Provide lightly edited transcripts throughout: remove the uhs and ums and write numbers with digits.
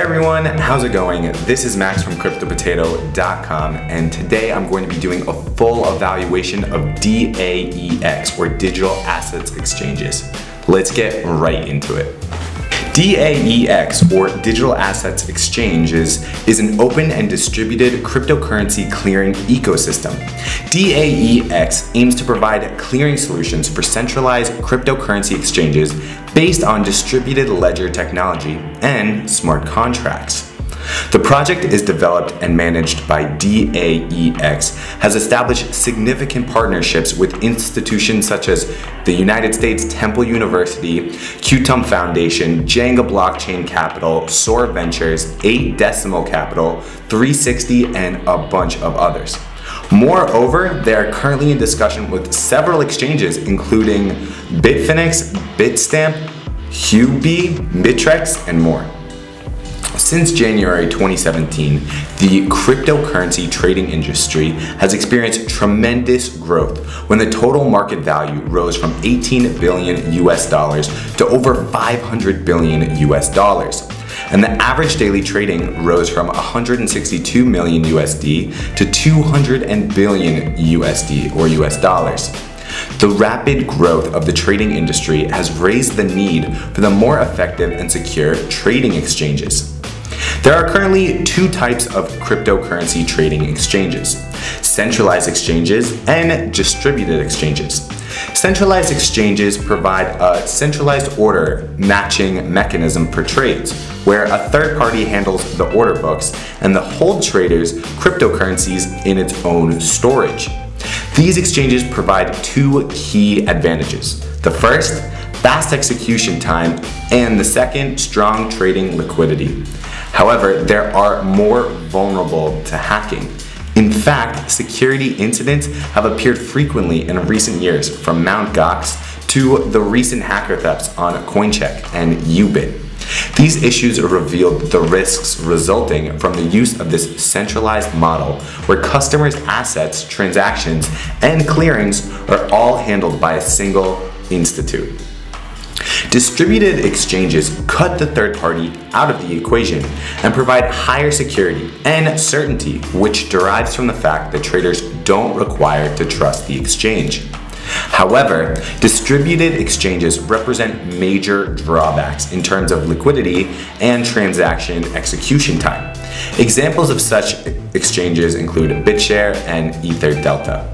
Hey everyone, how's it going? This is Max from CryptoPotato.com, and today I'm going to be doing a full evaluation of DAEX, or Digital Assets Exchanges. Let's get right into it. DAEX, or Digital Assets Exchanges, is an open and distributed cryptocurrency clearing ecosystem. DAEX aims to provide clearing solutions for centralized cryptocurrency exchanges based on distributed ledger technology and smart contracts. The project is developed and managed by DAEX, has established significant partnerships with institutions such as the United States Temple University, QTUM Foundation, Jenga Blockchain Capital, Soar Ventures, 8 Decimal Capital, 360, and a bunch of others. Moreover, they are currently in discussion with several exchanges including Bitfinex, Bitstamp, Huobi, Bittrex, and more. Since January 2017, the cryptocurrency trading industry has experienced tremendous growth when the total market value rose from 18 billion US dollars to over 500 billion US dollars. And the average daily trading rose from 162 million USD to 200 billion USD or US dollars. The rapid growth of the trading industry has raised the need for the more effective and secure trading exchanges. There are currently two types of cryptocurrency trading exchanges: centralized exchanges and distributed exchanges. Centralized exchanges provide a centralized order matching mechanism for trades, where a third party handles the order books and the hold traders cryptocurrencies in its own storage. These exchanges provide two key advantages. The first, fast execution time, and the second, strong trading liquidity. However, they are more vulnerable to hacking. In fact, security incidents have appeared frequently in recent years, from Mt. Gox to the recent hacker thefts on Coincheck and Ubit. These issues revealed the risks resulting from the use of this centralized model, where customers' assets, transactions, and clearings are all handled by a single institute. Distributed exchanges cut the third party out of the equation and provide higher security and certainty, which derives from the fact that traders don't require to trust the exchange. However, distributed exchanges represent major drawbacks in terms of liquidity and transaction execution time. Examples of such exchanges include BitShare and EtherDelta.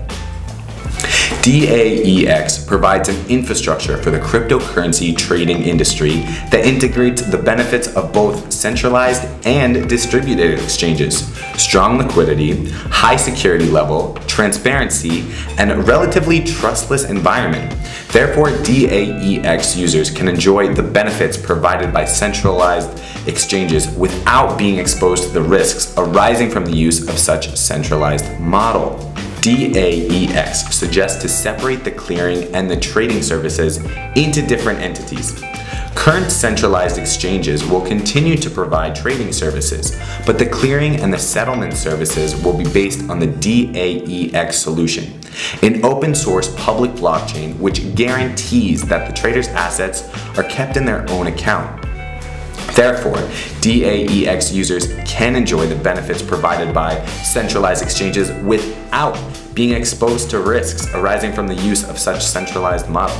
DAEX provides an infrastructure for the cryptocurrency trading industry that integrates the benefits of both centralized and distributed exchanges: strong liquidity, high security level, transparency, and a relatively trustless environment. Therefore, DAEX users can enjoy the benefits provided by centralized exchanges without being exposed to the risks arising from the use of such centralized model. DAEX suggests to separate the clearing and the trading services into different entities. Current centralized exchanges will continue to provide trading services, but the clearing and the settlement services will be based on the DAEX solution, an open source public blockchain which guarantees that the trader's assets are kept in their own account. Therefore, DAEX users can enjoy the benefits provided by centralized exchanges without being exposed to risks arising from the use of such centralized model.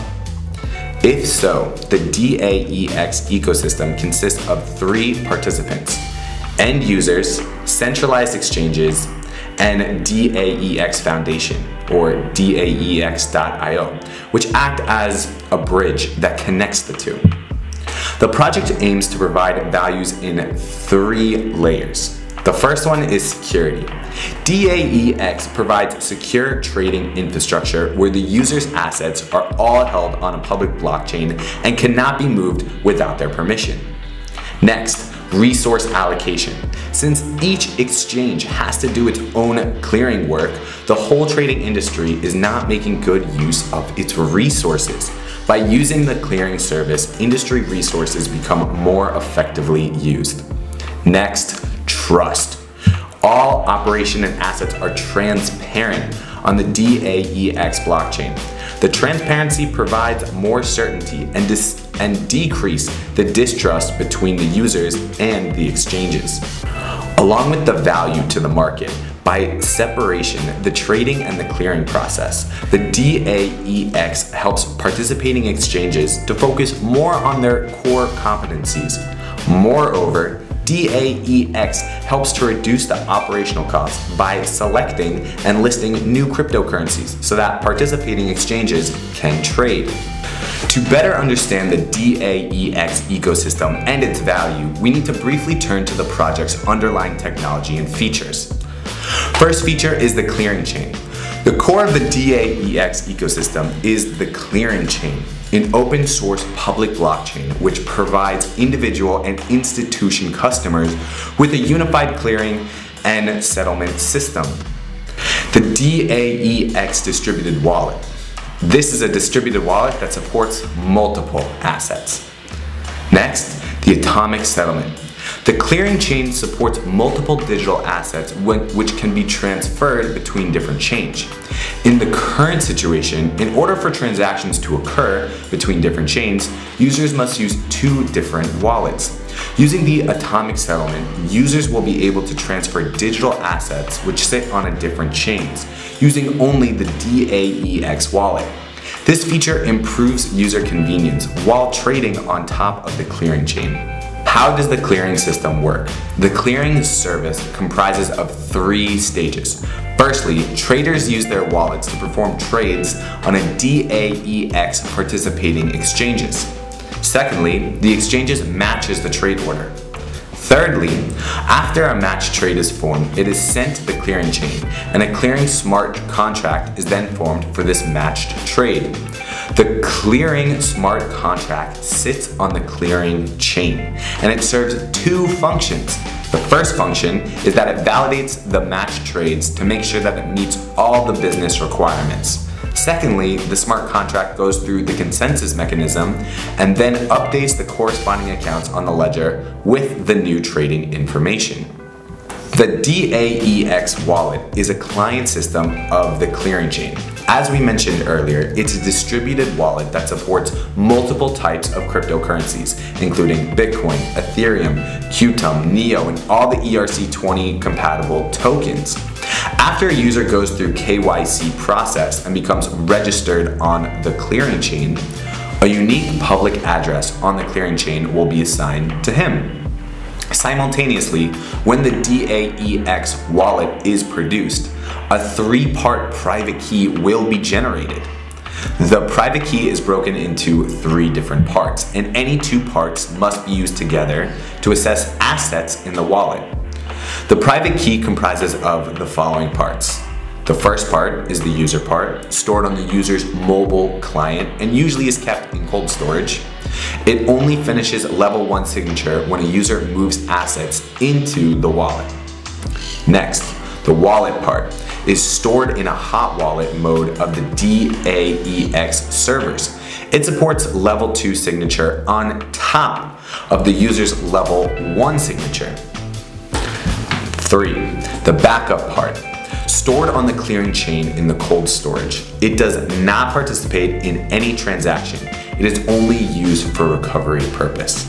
If so, the DAEX ecosystem consists of 3 participants: end users, centralized exchanges, and DAEX Foundation, or DAEX.io, which act as a bridge that connects the two. The project aims to provide values in 3 layers. The first one is security. DAEX provides secure trading infrastructure where the user's assets are all held on a public blockchain and cannot be moved without their permission. Next, resource allocation. Since each exchange has to do its own clearing work, the whole trading industry is not making good use of its resources. By using the clearing service, industry resources become more effectively used. Next, trust. All operation and assets are transparent on the DAEX blockchain. The transparency provides more certainty and and decrease the distrust between the users and the exchanges. Along with the value to the market, by separation, the trading and the clearing process, the DAEX helps participating exchanges to focus more on their core competencies. Moreover, DAEX helps to reduce the operational costs by selecting and listing new cryptocurrencies so that participating exchanges can trade. To better understand the DAEX ecosystem and its value, we need to briefly turn to the project's underlying technology and features. First feature is the clearing chain. The core of the DAEX ecosystem is the clearing chain, an open source public blockchain which provides individual and institution customers with a unified clearing and settlement system. The DAEX distributed wallet. This is a distributed wallet that supports multiple assets. Next, the atomic settlement. The clearing chain supports multiple digital assets which can be transferred between different chains. In the current situation, in order for transactions to occur between different chains, users must use two different wallets. Using the atomic settlement, users will be able to transfer digital assets which sit on a different chains, using only the DAEX wallet. This feature improves user convenience while trading on top of the clearing chain. How does the clearing system work? The clearing service comprises of 3 stages. Firstly, traders use their wallets to perform trades on a DAEX participating exchanges. Secondly, the exchanges matches the trade order. Thirdly, after a matched trade is formed, it is sent to the clearing chain, and a clearing smart contract is then formed for this matched trade. The clearing smart contract sits on the clearing chain, and it serves 2 functions. The first function is that it validates the matched trades to make sure that it meets all the business requirements. Secondly, the smart contract goes through the consensus mechanism and then updates the corresponding accounts on the ledger with the new trading information. The DAEX wallet is a client system of the clearing chain. As we mentioned earlier, it's a distributed wallet that supports multiple types of cryptocurrencies, including Bitcoin, Ethereum, Qtum, Neo, and all the ERC20 compatible tokens. After a user goes through KYC process and becomes registered on the clearing chain, a unique public address on the clearing chain will be assigned to him. Simultaneously, when the DAEX wallet is produced, a 3-part private key will be generated. The private key is broken into 3 different parts, and any 2 parts must be used together to assess assets in the wallet. The private key comprises of the following parts. The first part is the user part, stored on the user's mobile client and usually is kept in cold storage. It only finishes level 1 signature when a user moves assets into the wallet. Next, the wallet part is stored in a hot wallet mode of the DAEX servers. It supports level 2 signature on top of the user's level 1 signature. 3. The backup part. Stored on the clearing chain in the cold storage. It does not participate in any transaction. It is only used for recovery purpose.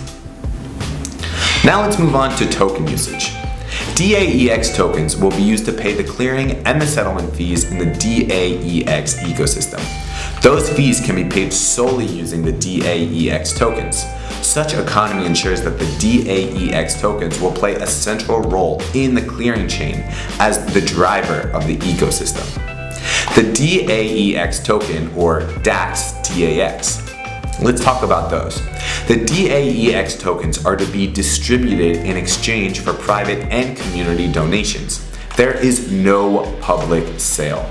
Now let's move on to token usage. DAEX tokens will be used to pay the clearing and the settlement fees in the DAEX ecosystem. Those fees can be paid solely using the DAEX tokens. Such economy ensures that the DAEX tokens will play a central role in the clearing chain as the driver of the ecosystem. The DAEX token, or DAEX. Let's talk about those. The DAEX tokens are to be distributed in exchange for private and community donations. There is no public sale.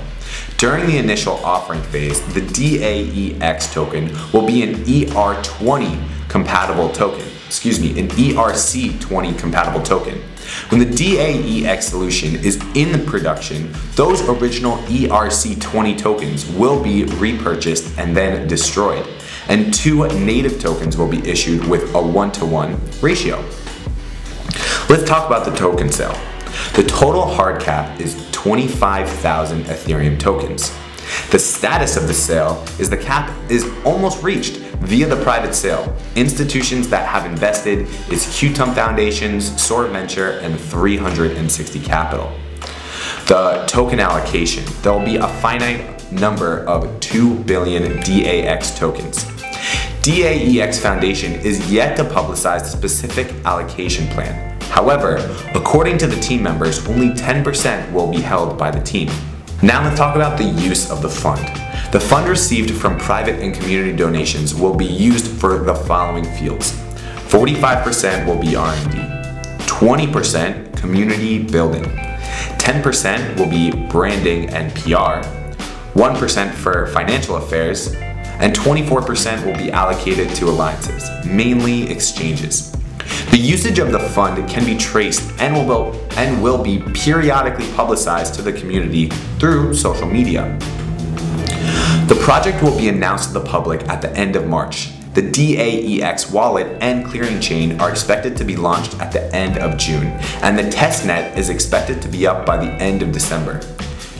During the initial offering phase, the DAEX token will be an ERC20 compatible token. An ERC20 compatible token. When the DAEX solution is in production, those original ERC20 tokens will be repurchased and then destroyed, and 2 native tokens will be issued with a 1-to-1 ratio. Let's talk about the token sale. The total hard cap is 25,000 Ethereum tokens. The status of the sale is the cap is almost reached. via the private sale. Institutions that have invested is Qtum Foundations, Soar Venture, and 360 Capital. The token allocation. There will be a finite number of 2 billion DAEX tokens. DAEX Foundation is yet to publicize the specific allocation plan. However, according to the team members, only 10% will be held by the team. Now let's talk about the use of the fund. The fund received from private and community donations will be used for the following fields. 45% will be R&D, 20% community building, 10% will be branding and PR, 1% for financial affairs, and 24% will be allocated to alliances, mainly exchanges. The usage of the fund can be traced and will be periodically publicized to the community through social media. The project will be announced to the public at the end of March. The DAEX wallet and clearing chain are expected to be launched at the end of June, and the testnet is expected to be up by the end of December.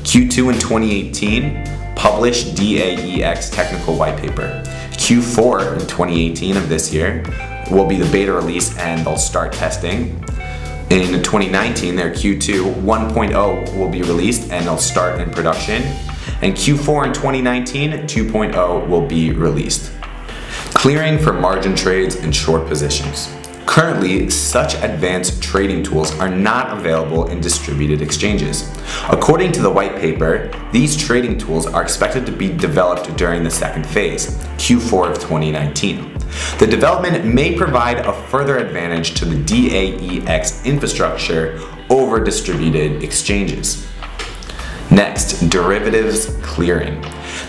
Q2 in 2018, publish DAEX technical white paper. Q4 in 2018 of this year will be the beta release and they'll start testing. In 2019, their Q2 1.0 will be released and they'll start in production. And Q4 in 2019, 2.0 will be released. Clearing for margin trades and short positions. Currently, such advanced trading tools are not available in distributed exchanges. According to the white paper, these trading tools are expected to be developed during the second phase, Q4 of 2019. The development may provide a further advantage to the DAEX infrastructure over distributed exchanges. Next, derivatives clearing.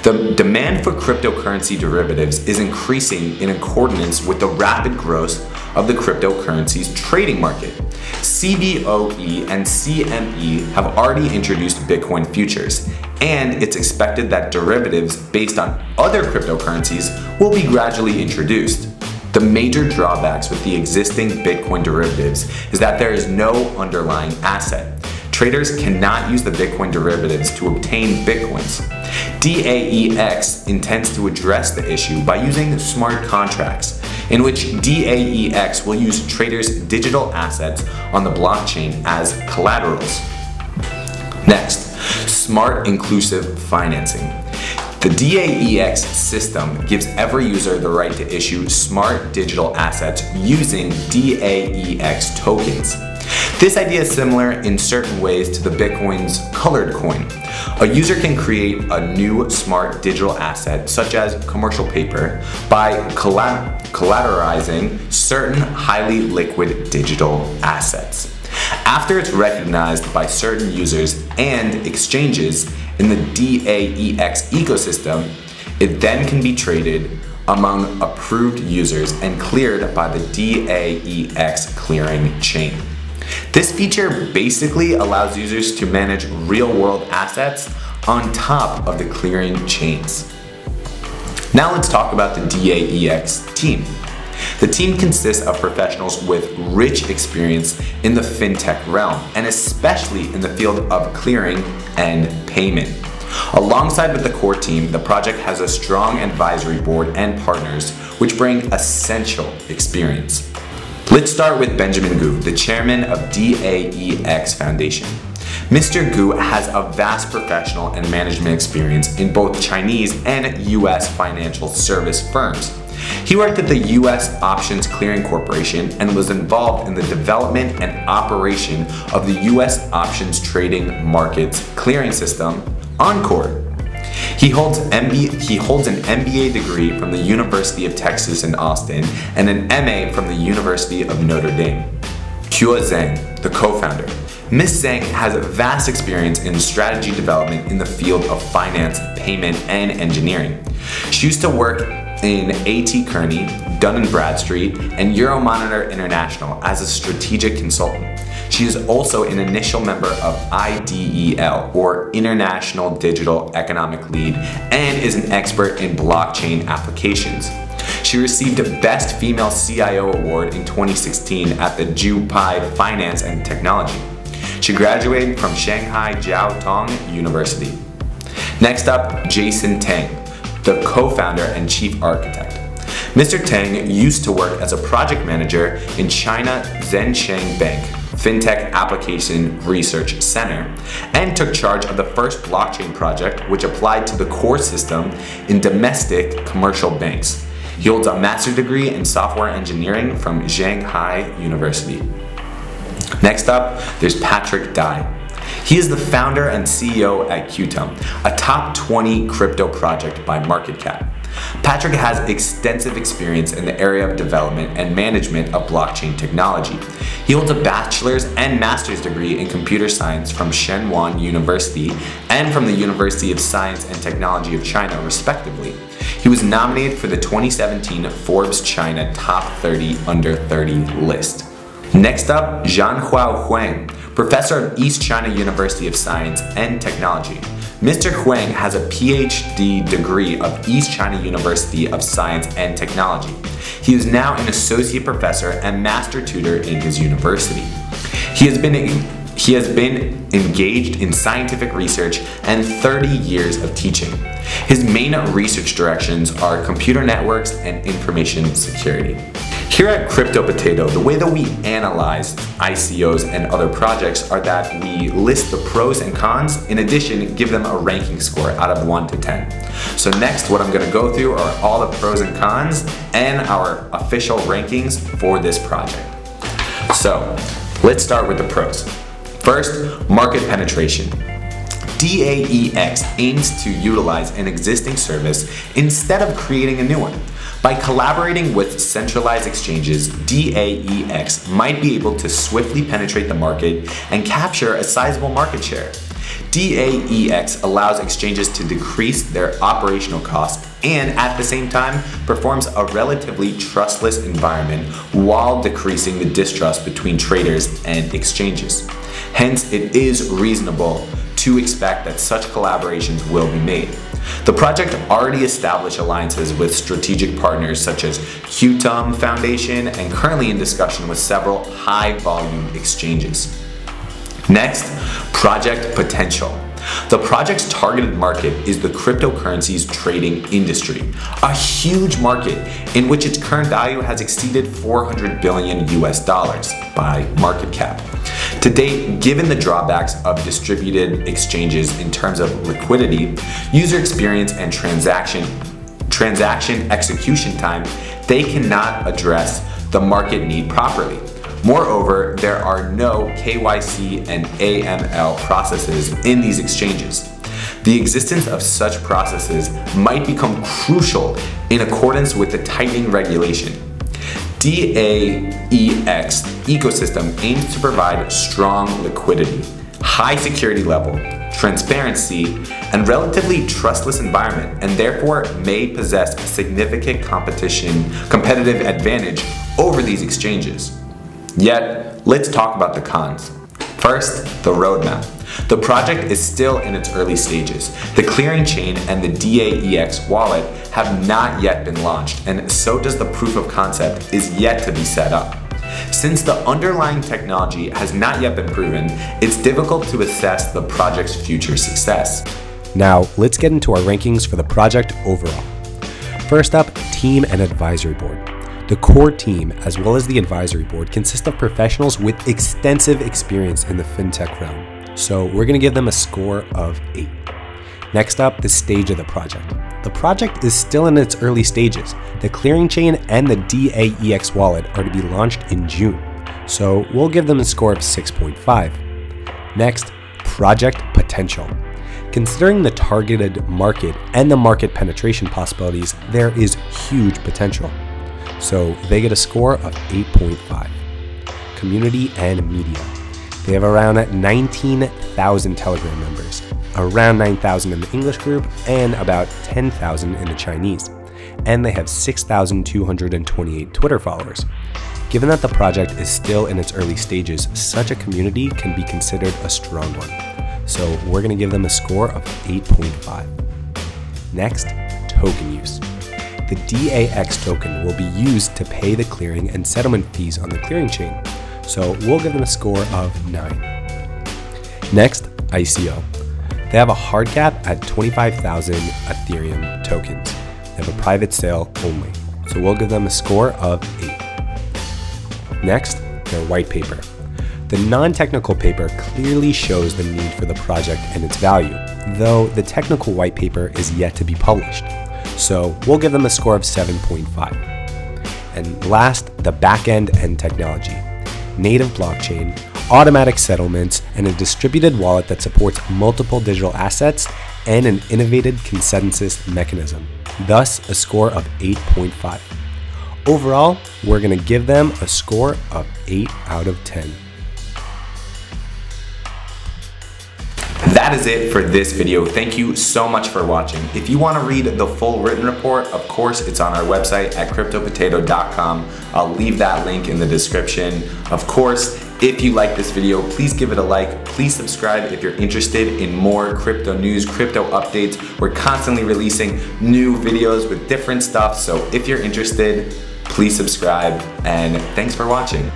The demand for cryptocurrency derivatives is increasing in accordance with the rapid growth of the cryptocurrency's trading market. CBOE and CME have already introduced Bitcoin futures, and it's expected that derivatives based on other cryptocurrencies will be gradually introduced. The major drawbacks with the existing Bitcoin derivatives is that there is no underlying asset. Traders cannot use the Bitcoin derivatives to obtain Bitcoins. DAEX intends to address the issue by using smart contracts, in which DAEX will use traders' digital assets on the blockchain as collaterals. Next, smart inclusive financing. The DAEX system gives every user the right to issue smart digital assets using DAEX tokens. This idea is similar in certain ways to the Bitcoin's colored coin. A user can create a new smart digital asset, such as commercial paper, by collateralizing certain highly liquid digital assets. After it's recognized by certain users and exchanges in the DAEX ecosystem, it then can be traded among approved users and cleared by the DAEX clearing chain. This feature basically allows users to manage real-world assets on top of the clearing chains. Now let's talk about the DAEX team. The team consists of professionals with rich experience in the fintech realm, and especially in the field of clearing and payment. Alongside with the core team, the project has a strong advisory board and partners which bring essential experience. Let's start with Benjamin Gu, the chairman of DAEX Foundation. Mr. Gu has a vast professional and management experience in both Chinese and US financial service firms. He worked at the US Options Clearing Corporation and was involved in the development and operation of the US options trading markets clearing system, Encore. He holds an MBA degree from the University of Texas in Austin and an MA from the University of Notre Dame. Kua Zhang, the co-founder. Ms. Zhang has vast experience in strategy development in the field of finance, payment, and engineering. She used to work in A.T. Kearney, Dun & Bradstreet, and Euromonitor International as a strategic consultant. She is also an initial member of IDEL, or International Digital Economic Lead, and is an expert in blockchain applications. She received a Best Female CIO Award in 2016 at the Jupai Finance and Technology. She graduated from Shanghai Jiao Tong University. Next up, Jason Tang, the co-founder and chief architect. Mr. Tang used to work as a project manager in China Zhensheng Bank Fintech Application Research Center and took charge of the first blockchain project which applied to the core system in domestic commercial banks. He holds a master's degree in software engineering from Shanghai University. Next up, there's Patrick Dai. He is the founder and CEO at Qtum, a top 20 crypto project by market cap. Patrick has extensive experience in the area of development and management of blockchain technology. He holds a bachelor's and master's degree in computer science from Shenwan University and from the University of Science and Technology of China, respectively. He was nominated for the 2017 Forbes China Top 30 Under 30 list. Next up, Zhanhua Huang, professor of East China University of Science and Technology. Mr. Huang has a PhD degree of East China University of Science and Technology. He is now an associate professor and master tutor in his university. He has been engaged in scientific research and 30 years of teaching. His main research directions are computer networks and information security. Here at Crypto Potato, the way that we analyze ICOs and other projects are that we list the pros and cons, in addition give them a ranking score out of 1 to 10. So next, what I'm going to go through are all the pros and cons and our official rankings for this project. So let's start with the pros. First, market penetration. DAEX aims to utilize an existing service instead of creating a new one. By collaborating with centralized exchanges, DAEX might be able to swiftly penetrate the market and capture a sizable market share. DAEX allows exchanges to decrease their operational costs and at the same time performs a relatively trustless environment while decreasing the distrust between traders and exchanges. Hence, it is reasonable to expect that such collaborations will be made. The project already established alliances with strategic partners such as Qtum Foundation and currently in discussion with several high-volume exchanges. Next, project potential. The project's targeted market is the cryptocurrencies trading industry, a huge market in which its current value has exceeded $400 billion by market cap. To date, given the drawbacks of distributed exchanges in terms of liquidity, user experience, and transaction execution time, they cannot address the market need properly. Moreover, there are no KYC and AML processes in these exchanges. The existence of such processes might become crucial in accordance with the tightening regulation. DAEX ecosystem aims to provide strong liquidity, high security level, transparency, and relatively trustless environment, and therefore may possess a significant competitive advantage over these exchanges. Yet, let's talk about the cons. First, the roadmap. The project is still in its early stages. The clearing chain and the DAEX wallet have not yet been launched, and so does the proof of concept is yet to be set up. Since the underlying technology has not yet been proven, it's difficult to assess the project's future success. Now, let's get into our rankings for the project overall. First up, team and advisory board. The core team, as well as the advisory board, consist of professionals with extensive experience in the fintech realm. So we're going to give them a score of 8. Next up, the stage of the project. The project is still in its early stages. The clearing chain and the DAEX wallet are to be launched in June. So we'll give them a score of 6.5. Next, project potential. Considering the targeted market and the market penetration possibilities, there is huge potential. So they get a score of 8.5. Community and media. They have around 19,000 Telegram members, around 9,000 in the English group, and about 10,000 in the Chinese. And they have 6,228 Twitter followers. Given that the project is still in its early stages, such a community can be considered a strong one. So we're going to give them a score of 8.5. Next, token use. The DAEX token will be used to pay the clearing and settlement fees on the clearing chain, so we'll give them a score of 9. Next, ICO. They have a hard cap at 25,000 Ethereum tokens. They have a private sale only. so we'll give them a score of 8. Next, their white paper. The non-technical paper clearly shows the need for the project and its value, though the technical white paper is yet to be published. So we'll give them a score of 7.5. And last, the back-end and technology. Native blockchain, automatic settlements, and a distributed wallet that supports multiple digital assets and an innovative consensus mechanism, thus a score of 8.5. Overall, we're going to give them a score of 8 out of 10. That is it for this video. Thank you so much for watching. If you want to read the full written report, of course, it's on our website at cryptopotato.com. I'll leave that link in the description. Of course, if you like this video, please give it a like. Please subscribe if you're interested in more crypto news, crypto updates. We're constantly releasing new videos with different stuff. So if you're interested, please subscribe, and thanks for watching.